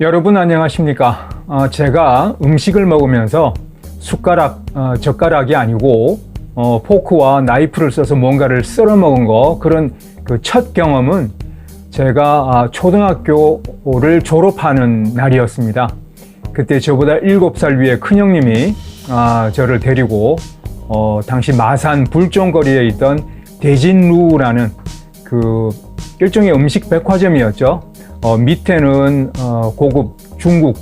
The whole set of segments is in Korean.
여러분 안녕하십니까? 제가 음식을 먹으면서 숟가락, 젓가락이 아니고 포크와 나이프를 써서 뭔가를 썰어 먹은 거, 그런 그 첫 경험은 제가 초등학교를 졸업하는 날이었습니다. 그때 저보다 7살 위에 큰형님이 저를 데리고 당시 마산 불종거리에 있던 대진루라는 그 일종의 음식 백화점이었죠. 밑에는 고급 중국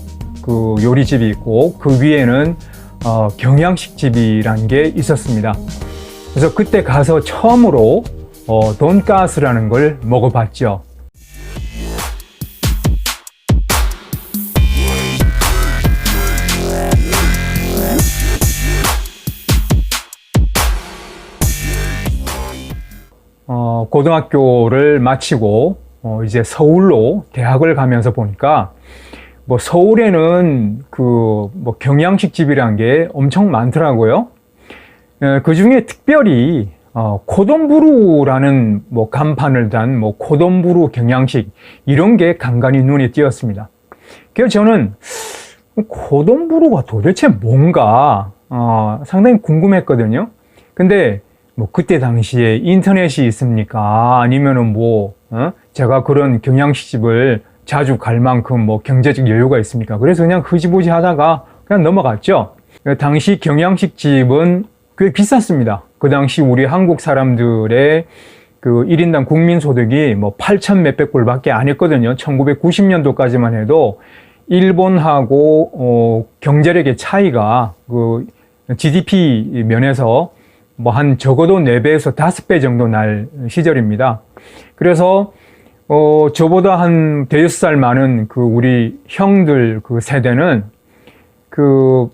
그 요리집이 있고 그 위에는 경양식집이라는 게 있었습니다. 그래서 그때 가서 처음으로 돈가스라는 걸 먹어봤죠. 고등학교를 마치고 이제 서울로 대학을 가면서 보니까 뭐 서울에는 그 뭐 경양식집이란 게 엄청 많더라고요. 그 중에 특별히 코돈부루라는 뭐 간판을 단 뭐 코돈부루 경양식 이런 게 간간히 눈에 띄었습니다. 그래서 저는 코돈부루가 도대체 뭔가 상당히 궁금했거든요. 근데 뭐 그때 당시에 인터넷이 있습니까? 아니면은 뭐 제가 그런 경양식집을 자주 갈 만큼 뭐 경제적 여유가 있습니까? 그래서 그냥 흐지부지 하다가 그냥 넘어갔죠. 당시 경양식집은 꽤 비쌌습니다. 그 당시 우리 한국 사람들의 그 1인당 국민소득이 뭐 8천 몇백 불밖에 안 했거든요. 1990년도까지만 해도 일본하고 경제력의 차이가 그 GDP 면에서 뭐 한 적어도 4배에서 5배 정도 날 시절입니다. 그래서 저보다 한 대여섯 살 많은 그 우리 형들 그 세대는 그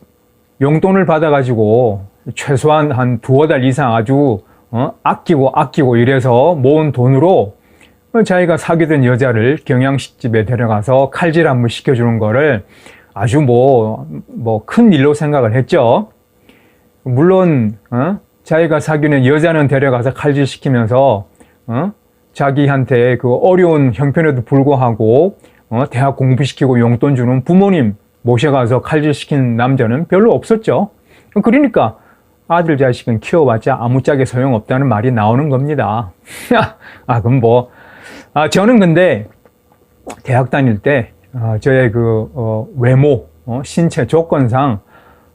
용돈을 받아가지고 최소한 한 두어 달 이상 아주 아끼고 이래서 모은 돈으로 자기가 사귀던 여자를 경양식집에 데려가서 칼질 한번 시켜주는 거를 아주 뭐 큰 일로 생각을 했죠. 물론 자기가 사귀는 여자는 데려가서 칼질 시키면서 자기한테 그 어려운 형편에도 불구하고 대학 공부시키고 용돈 주는 부모님 모셔가서 칼질 시키는 남자는 별로 없었죠. 그러니까 아들 자식은 키워봤자 아무짝에 소용없다는 말이 나오는 겁니다. 그럼 뭐 저는 근데 대학 다닐 때 저의 그 외모, 신체 조건상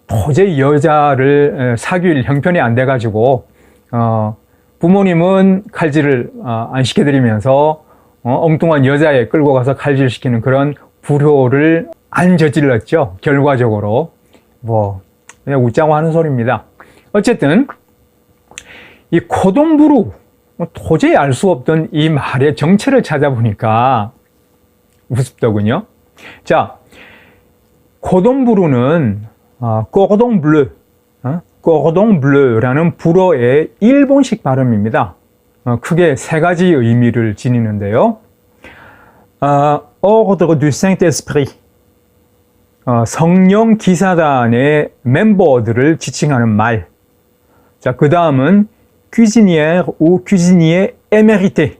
도저히 여자를 사귈 형편이 안 돼가지고 부모님은 칼질을 안 시켜드리면서 엉뚱한 여자애 끌고 가서 칼질 시키는 그런 불효를 안 저질렀죠. 결과적으로 뭐 그냥 웃자고 하는 소리입니다. 어쨌든 이 코돈부루, 도저히 알 수 없던 이 말의 정체를 찾아보니까 우습더군요. 자, 코돈부루는 cordon bleu, cordon bleu라는 불어의 일본식 발음입니다. 크게 세 가지 의미를 지니는데요. Ordre du Saint-Esprit, 성령 기사단의 멤버들을 지칭하는 말. 자, 그 다음은 cuisinière ou cuisinier émérité,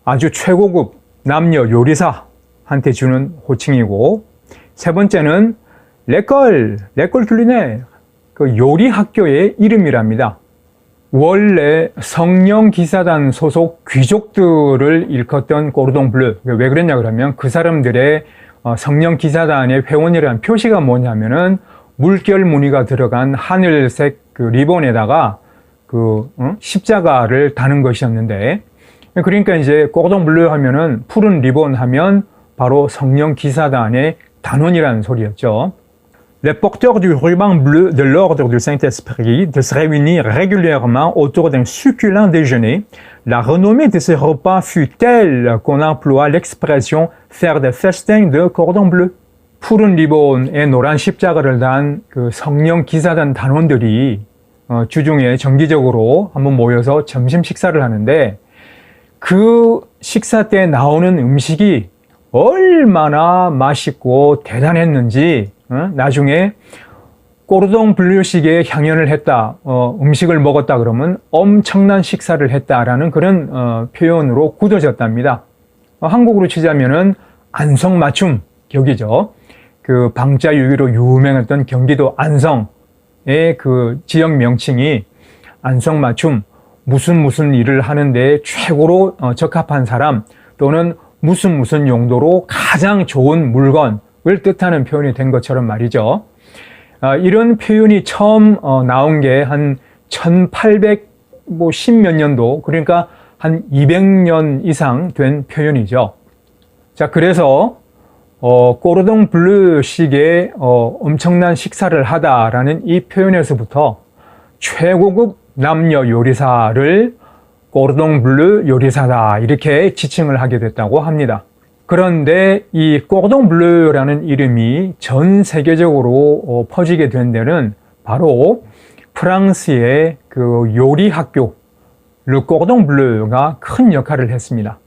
아주 최고급 남녀 요리사한테 주는 호칭이고, 세 번째는 l'école culinaire, 그 요리 학교의 이름이랍니다. 원래 성령 기사단 소속 귀족들을 일컫던 코르동 블루. 왜 그랬냐 그러면 그 사람들의 성령 기사단의 회원이라는 표시가 뭐냐면은 물결 무늬가 들어간 하늘색 그 리본에다가 그 십자가를 다는 것이었는데, 그러니까 이제 코르동 블루 하면은 푸른 리본 하면 바로 성령 기사단의 단원이라는 소리였죠. Les porteurs du ruban bleu de l'ordre du Saint-Esprit de se réunir régulièrement autour d'un succulent déjeuner. La renommée de ce repas fut telle qu'on emploie l'expression faire des festins de cordon bleu. 푸른 리본에 노란 십자가를 단 그 성령 기사단 단원들이 주중에 정기적으로 한번 모여서 점심 식사를 하는데, 그 식사 때 나오는 음식이 얼마나 맛있고 대단했는지 나중에 꼬르동 블루식의 향연을 했다, 음식을 먹었다 그러면 엄청난 식사를 했다라는 그런 표현으로 굳어졌답니다. 한국으로 치자면은 안성맞춤 격이죠. 그 방자유기로 유명했던 경기도 안성의 그 지역 명칭이 안성맞춤, 무슨 일을 하는데 최고로 적합한 사람 또는 무슨 용도로 가장 좋은 물건을 뜻하는 표현이 된 것처럼 말이죠. 이런 표현이 처음 나온 게 한 1810 몇 년도, 그러니까 한 200년 이상 된 표현이죠. 자, 그래서 꼬르동 블루식의 엄청난 식사를 하다라는 이 표현에서부터 최고급 남녀 요리사를 꼬르동 블루 요리사다 이렇게 지칭을 하게 됐다고 합니다. 그런데 이 꼬르동 블루라는 이름이 전 세계적으로 퍼지게 된 데는 바로 프랑스의 그 요리 학교 르 꼬르동 블루가 큰 역할을 했습니다.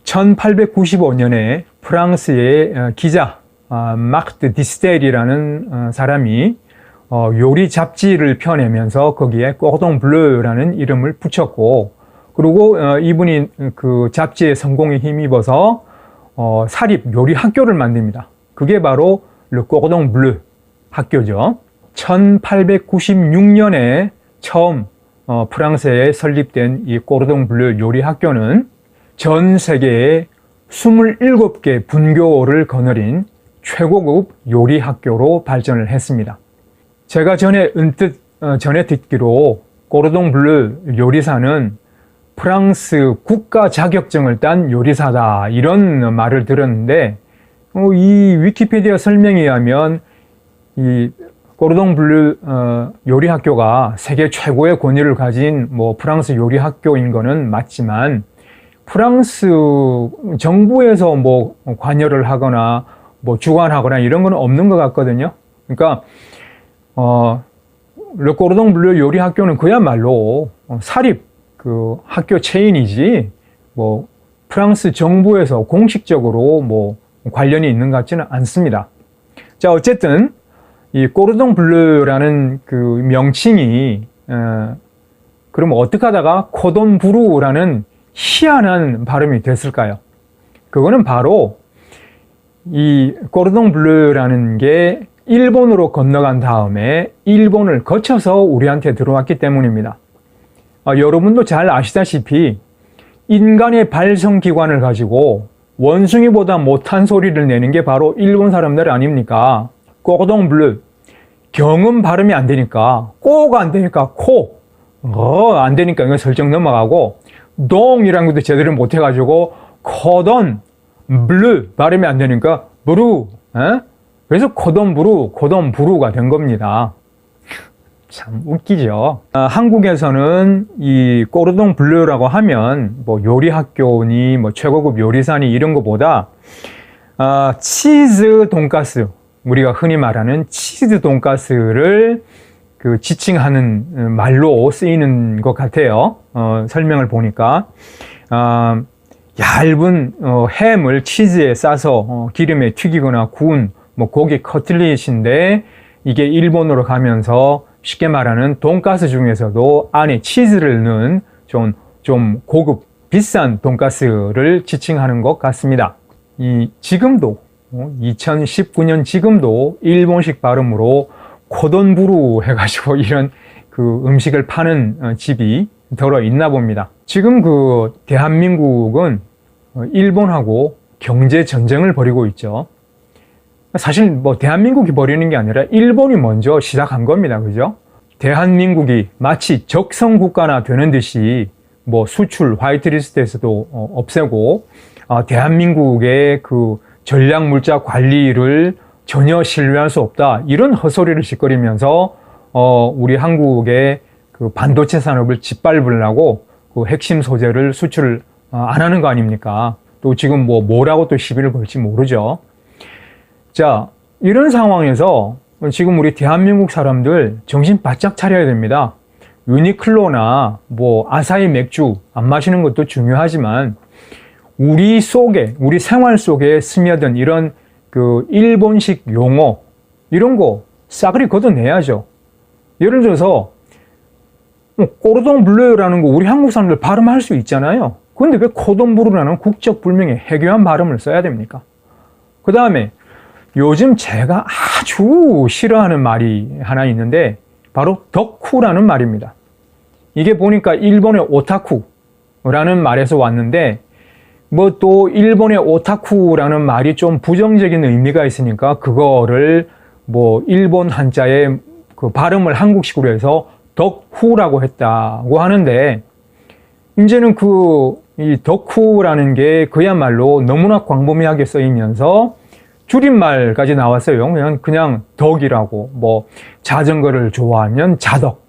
1895년에 프랑스의 기자 마크 디스텔이라는 사람이 요리 잡지를 펴내면서 거기에 꼬르동 블루라는 이름을 붙였고, 그리고 이분이 그 잡지의 성공에 힘입어서 사립 요리 학교를 만듭니다. 그게 바로 르 꼬르동 블루 학교죠. 1896년에 처음 프랑스에 설립된 이 꼬르동 블루 요리 학교는 전 세계에 27개 분교를 거느린 최고급 요리 학교로 발전을 했습니다. 제가 전에 듣기로 꼬르동 블루 요리사는 프랑스 국가 자격증을 딴 요리사다 이런 말을 들었는데, 이 위키피디아 설명에 의하면 이 꼬르동 블루 요리 학교가 세계 최고의 권위를 가진 프랑스 요리 학교인 거는 맞지만 프랑스 정부에서 관여를 하거나 주관하거나 이런 건 없는 것 같거든요. 그러니까 르 꼬르동 블루 요리 학교는 그야말로 사립 그 학교 체인이지 프랑스 정부에서 공식적으로 관련이 있는 것 같지는 않습니다. 자, 어쨌든 이 꼬르동 블루라는 그 명칭이 그럼 어떻게 하다가 코돈 부루라는 희한한 발음이 됐을까요? 그거는 바로 이 꼬르동 블루라는 게 일본으로 건너간 다음에 일본을 거쳐서 우리한테 들어왔기 때문입니다. 여러분도 잘 아시다시피 인간의 발성기관을 가지고 원숭이보다 못한 소리를 내는 게 바로 일본 사람들 아닙니까? 꼬르동 블루, 경음 발음이 안 되니까, 꼬가 안 되니까 코, 안 되니까 이거 설정 넘어가고, 동이라는 것도 제대로 못해가지고 코돈 블루 발음이 안 되니까 브루, 그래서 코돈 부루가 된 겁니다. 참 웃기죠. 한국에서는 이 꼬르동 블루라고 하면 요리 학교니 최고급 요리사니 이런 것보다 치즈 돈가스, 우리가 흔히 말하는 치즈 돈가스를 그 지칭하는 말로 쓰이는 것 같아요. 설명을 보니까 얇은 햄을 치즈에 싸서 기름에 튀기거나 구운 고기 커틀릿인데, 이게 일본으로 가면서 쉽게 말하는 돈가스 중에서도 안에 치즈를 넣은 좀 고급 비싼 돈가스를 지칭하는 것 같습니다. 지금도 2019년 지금도 일본식 발음으로 코돈부루 해가지고 이런 그 음식을 파는 집이 들어 있나 봅니다. 지금 그 대한민국은 일본하고 경제 전쟁을 벌이고 있죠. 사실 대한민국이 벌이는 게 아니라 일본이 먼저 시작한 겁니다. 그죠? 대한민국이 마치 적성국가나 되는 듯이 수출 화이트리스트에서도 없애고, 대한민국의 그 전략물자 관리를 전혀 신뢰할 수 없다, 이런 헛소리를 짓거리면서 우리 한국의 그 반도체 산업을 짓밟으려고 그 핵심 소재를 수출을 안 하는 거 아닙니까? 또 지금 뭐라고 또 시비를 걸지 모르죠. 자, 이런 상황에서 지금 우리 대한민국 사람들 정신 바짝 차려야 됩니다. 유니클로나 아사히 맥주 안 마시는 것도 중요하지만 우리 생활 속에 스며든 이런 그 일본식 용어, 이런 거 싸그리 걷어내야죠. 예를 들어서 꼬르동 블루라는 거 우리 한국 사람들 발음할 수 있잖아요. 그런데 왜 코돈 부루라는 국적 불명의 해괴한 발음을 써야 됩니까? 그 다음에 요즘 제가 아주 싫어하는 말이 하나 있는데 바로 덕후라는 말입니다. 이게 보니까 일본의 오타쿠라는 말에서 왔는데 뭐 또 일본의 오타쿠라는 말이 좀 부정적인 의미가 있으니까 그거를 뭐 일본 한자의 그 발음을 한국식으로 해서 덕후라고 했다고 하는데 이제는 이 덕후라는 게 그야말로 너무나 광범위하게 쓰이면서 줄임말까지 나왔어요. 그냥 덕이라고. 뭐 자전거를 좋아하면 자덕,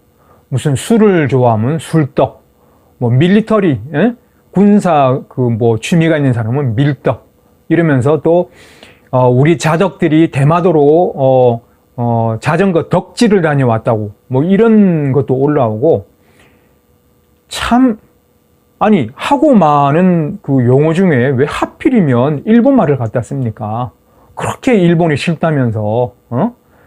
무슨 술을 좋아하면 술덕, 뭐 밀리터리, 군사 뭐 취미가 있는 사람은 밀덕 이러면서 또 우리 자덕들이 대마도로 자전거 덕지를 다녀왔다고 뭐 이런 것도 올라오고 참 아니 하고 많은 그 용어 중에 왜 하필이면 일본 말을 갖다 씁니까? 그렇게 일본이 싫다면서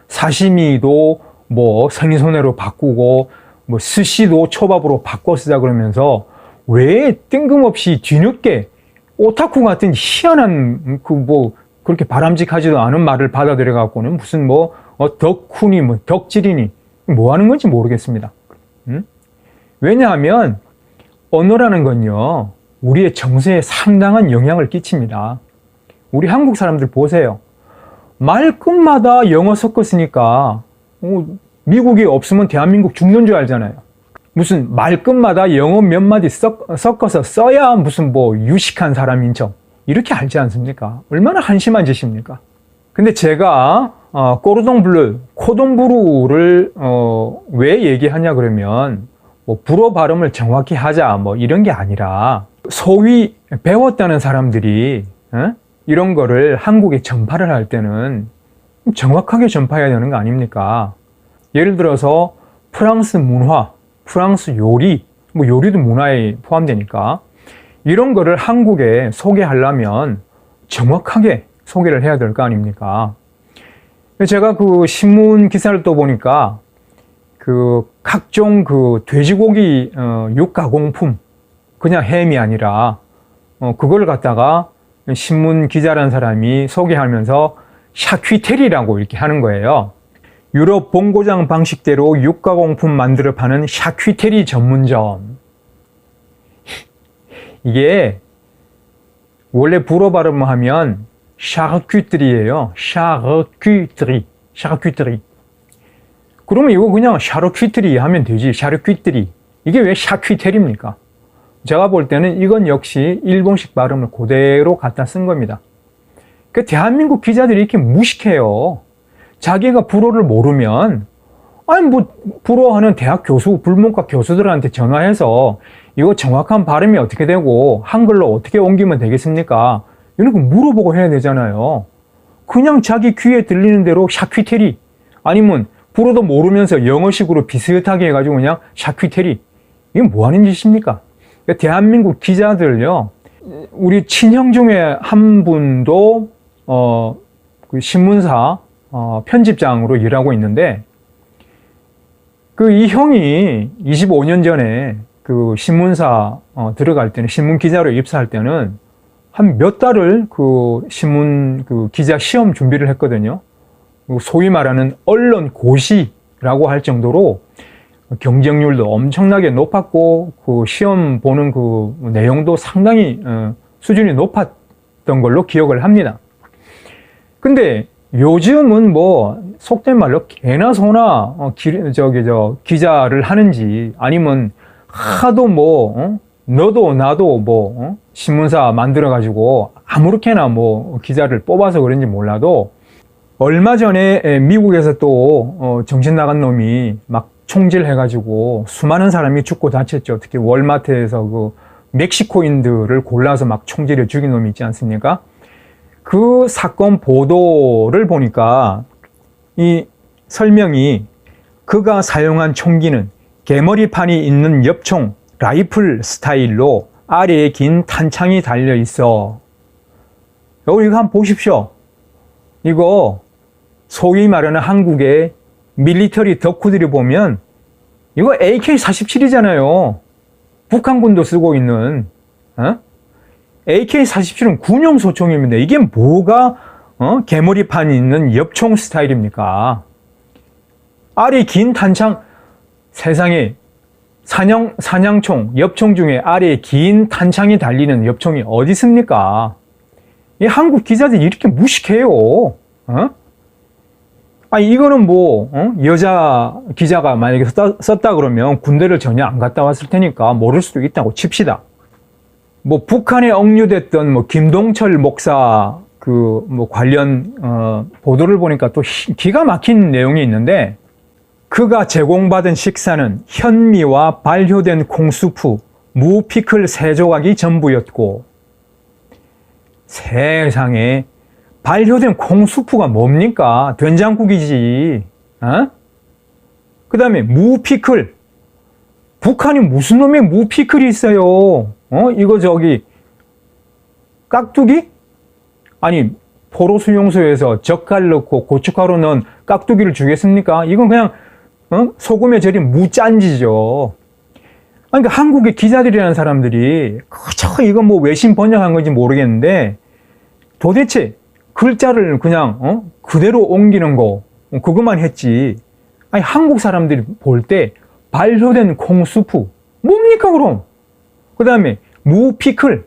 사시미도 뭐 생선회로 바꾸고 뭐 스시도 초밥으로 바꿔 쓰자 그러면서 왜 뜬금없이 뒤늦게 오타쿠 같은 희한한 뭐 그렇게 바람직하지도 않은 말을 받아들여 갖고는 무슨 뭐 덕후니 뭐 덕질이니 뭐 하는 건지 모르겠습니다. 왜냐하면 언어라는 건요 우리의 정서에 상당한 영향을 끼칩니다. 우리 한국 사람들 보세요. 말끝마다 영어 섞었으니까 미국이 없으면 대한민국 죽는 줄 알잖아요. 무슨 말끝마다 영어 몇 마디 섞어서 써야 무슨 뭐 유식한 사람인 척 이렇게 알지 않습니까? 얼마나 한심한 짓입니까? 근데 제가 꼬르동 블루, 코동부루를 왜 얘기하냐 그러면 뭐 불어 발음을 정확히 하자 뭐 이런 게 아니라 소위 배웠다는 사람들이 이런 거를 한국에 전파를 할 때는 정확하게 전파해야 되는 거 아닙니까? 예를 들어서 프랑스 문화, 프랑스 요리, 뭐 요리도 문화에 포함되니까 이런 거를 한국에 소개하려면 정확하게 소개를 해야 될 거 아닙니까? 제가 그 신문 기사를 또 보니까 그 각종 그 돼지고기 육가공품 그냥 햄이 아니라 그걸 갖다가 신문 기자라는 사람이 소개하면서 샤퀴테리라고 이렇게 하는 거예요. 유럽 본고장 방식대로 육가공품 만들어 파는 샤퀴테리 전문점. 이게 원래 불어 발음을 하면 샤르퀴트리예요. 샤르퀴트리. 그러면 이거 그냥 샤르퀴트리 하면 되지. 샤르퀴트리. 이게 왜 샤퀴테리입니까? 제가 볼 때는 이건 역시 일본식 발음을 그대로 갖다 쓴 겁니다. 그 대한민국 기자들이 이렇게 무식해요. 자기가 불어를 모르면 아니 뭐 불어하는 대학 교수, 불문과 교수들한테 전화해서 이거 정확한 발음이 어떻게 되고 한글로 어떻게 옮기면 되겠습니까? 이런 거 물어보고 해야 되잖아요. 그냥 자기 귀에 들리는 대로 샤퀴테리 아니면 불어도 모르면서 영어식으로 비슷하게 해가지고 그냥 샤퀴테리 이게 뭐 하는 짓입니까? 대한민국 기자들요, 우리 친형 중에 한 분도 그 신문사 편집장으로 일하고 있는데 이 형이 25년 전에 그 신문사 들어갈 때는 신문 기자로 입사할 때는 한 몇 달을 그 신문 그 기자 시험 준비를 했거든요. 소위 말하는 언론 고시라고 할 정도로 경쟁률도 엄청나게 높았고 그 시험 보는 그 내용도 상당히 수준이 높았던 걸로 기억을 합니다. 근데 요즘은 뭐 속된 말로 개나 소나 기자를 하는지 아니면 하도 뭐 너도 나도 뭐 신문사 만들어 가지고 아무렇게나 뭐 기자를 뽑아서 그런지 몰라도 얼마 전에 미국에서 또 정신 나간 놈이 막 총질해가지고 수많은 사람이 죽고 다쳤죠. 특히 월마트에서 그 멕시코인들을 골라서 막 총질해 죽인 놈이 있지 않습니까? 그 사건 보도를 보니까 이 설명이 그가 사용한 총기는 개머리판이 있는 엽총 라이플 스타일로 아래에 긴 탄창이 달려 있어. 여기 이거 한번 보십시오. 이거 소위 말하는 한국의 밀리터리 덕후들이 보면 이거 AK-47이잖아요. 북한군도 쓰고 있는 AK-47은 군용 소총입니다. 이게 뭐가 개머리판이 있는 엽총 스타일입니까? 알이 긴 탄창, 세상에 사냥총, 엽총 중에 알에 긴 탄창이 달리는 엽총이 어디 있습니까? 이 한국 기자들이 이렇게 무식해요. 아니, 이거는 여자 기자가 만약에 썼다 그러면 군대를 전혀 안 갔다 왔을 테니까 모를 수도 있다고 칩시다. 북한에 억류됐던 김동철 목사 관련 보도를 보니까 또 기가 막힌 내용이 있는데, 그가 제공받은 식사는 현미와 발효된 콩수프, 무 피클 3조각이 전부였고, 세상에 발효된 콩수프가 뭡니까? 된장국이지. 그 다음에 무 피클. 북한이 무슨 놈의 무 피클이 있어요? 이거 깍두기? 아니, 포로 수용소에서 젓갈 넣고 고춧가루 넣은 깍두기를 주겠습니까? 이건 그냥 소금에 절인 무짠지죠. 그러니까 한국의 기자들이라는 사람들이 그저 이거 외신 번역한 건지 모르겠는데, 도대체 글자를 그냥 그대로 옮기는 거 그것만 했지. 아니, 한국 사람들이 볼 때 발효된 콩수프 뭡니까 그럼? 그 다음에 무 피클.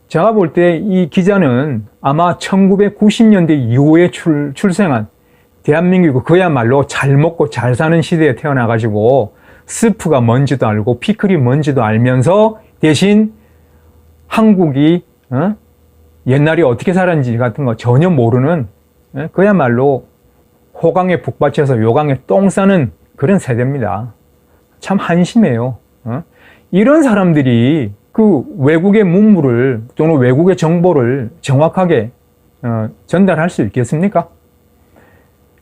제가 볼 때 이 기자는 아마 1990년대 이후에 출생한 대한민국, 그야말로 잘 먹고 잘 사는 시대에 태어나가지고 스프가 뭔지도 알고 피클이 뭔지도 알면서 대신 한국이 옛날에 어떻게 살았는지 같은 거 전혀 모르는, 그야말로 호강에 북받쳐서 요강에 똥 싸는 그런 세대입니다. 참 한심해요. 이런 사람들이 그 외국의 문물을 또는 외국의 정보를 정확하게 전달할 수 있겠습니까?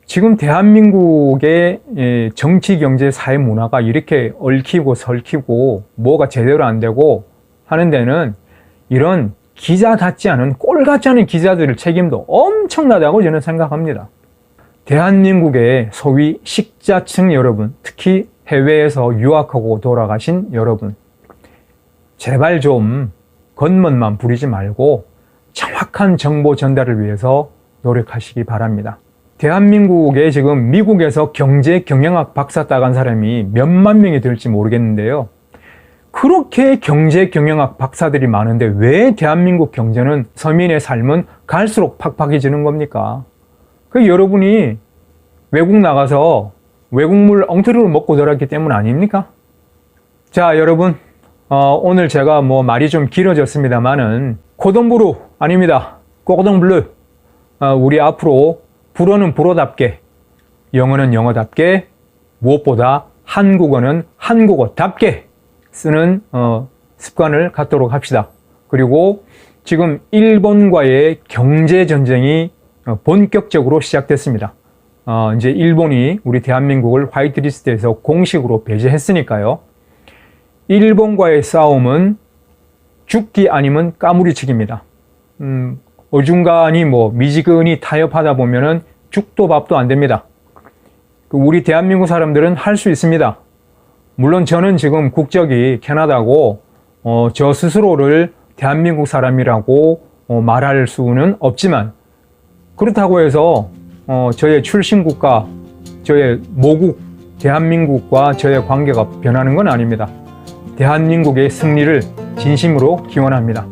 지금 대한민국의 정치, 경제, 사회 문화가 이렇게 얽히고 설키고 뭐가 제대로 안 되고 하는 데는 이런 기자답지 않은, 꼴 같지 않은 기자들의 책임도 엄청나다고 저는 생각합니다. 대한민국의 소위 식자층 여러분, 특히 해외에서 유학하고 돌아가신 여러분, 제발 좀 겉멋만 부리지 말고 정확한 정보 전달을 위해서 노력하시기 바랍니다. 대한민국에 지금 미국에서 경제 경영학 박사 따간 사람이 몇만 명이 될지 모르겠는데요. 그렇게 경제 경영학 박사들이 많은데 왜 대한민국 경제는, 서민의 삶은 갈수록 팍팍해지는 겁니까? 그 여러분이 외국 나가서 외국물 엉터리로 먹고 들었기 때문 아닙니까? 자, 여러분, 오늘 제가 말이 좀 길어졌습니다만은 코동부루 아닙니다. 꼬동블루. 우리 앞으로 불어는 불어답게, 영어는 영어답게, 무엇보다 한국어는 한국어답게 쓰는 습관을 갖도록 합시다. 그리고 지금 일본과의 경제 전쟁이 본격적으로 시작됐습니다. 이제 일본이 우리 대한민국을 화이트리스트에서 공식으로 배제했으니까요. 일본과의 싸움은 죽기 아니면 까무리치기입니다. 어중간히 미지근히 타협하다 보면은 죽도 밥도 안 됩니다. 우리 대한민국 사람들은 할 수 있습니다. 물론 저는 지금 국적이 캐나다고 저 스스로를 대한민국 사람이라고 말할 수는 없지만, 그렇다고 해서 저의 출신국가, 저의 모국 대한민국과 저의 관계가 변하는 건 아닙니다. 대한민국의 승리를 진심으로 기원합니다.